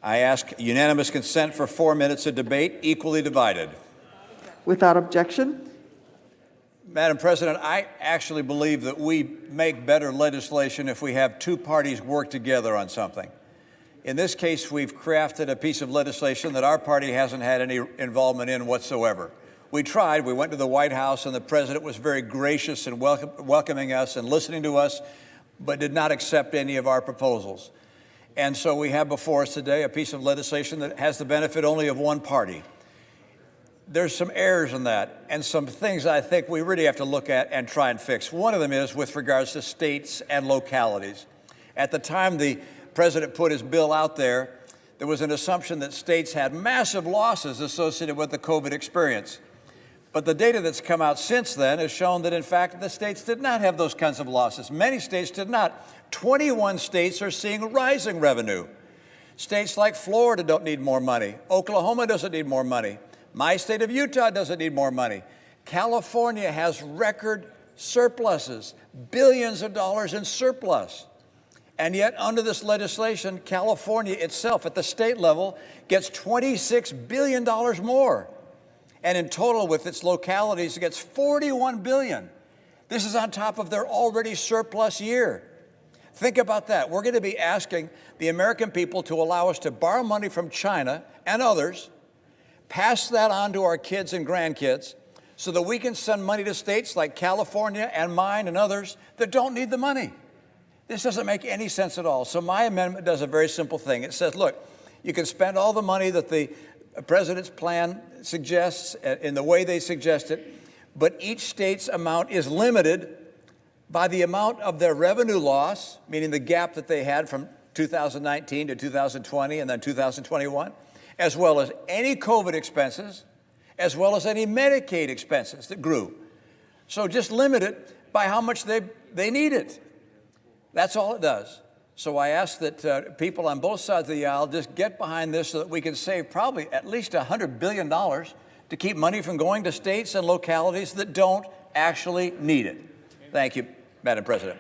I ask unanimous consent for 4 minutes of debate, equally divided. Without objection. Madam President, I actually believe that we make better legislation if we have two parties work together on something. In this case, we've crafted a piece of legislation that our party hasn't had any involvement in whatsoever. We tried. We went to the White House, and the president was very gracious in welcoming us and listening to us, but did not accept any of our proposals. And so we have before us today a piece of legislation that has the benefit only of one party. There's some errors in that and some things I think we really have to look at and try and fix. One of them is with regards to states and localities. At the time the president put his bill out there, there was an assumption that states had massive losses associated with the COVID experience. But the data that's come out since then has shown that, in fact, the states did not have those kinds of losses. Many states did not. 21 states are seeing rising revenue. States like Florida don't need more money. Oklahoma doesn't need more money. My state of Utah doesn't need more money. California has record surpluses, billions of dollars in surplus. And yet, under this legislation, California itself, at the state level, gets $26 billion more. And in total, with its localities, it gets $41 billion. This is on top of their already surplus year. Think about that. We're going to be asking the American people to allow us to borrow money from China and others, pass that on to our kids and grandkids, so that we can send money to states like California and mine and others that don't need the money. This doesn't make any sense at all. So my amendment does a very simple thing. It says, look, you can spend all the money that the president's plan suggests in the way they suggest it, but each state's amount is limited by the amount of their revenue loss, meaning the gap that they had from 2019 to 2020 and then 2021, as well as any COVID expenses, as well as any Medicaid expenses that grew. So just limit it by how much they need it. That's all it does. So I ask that people on both sides of the aisle just get behind this so that we can save probably at least $100 billion to keep money from going to states and localities that don't actually need it. Thank you, Madam President.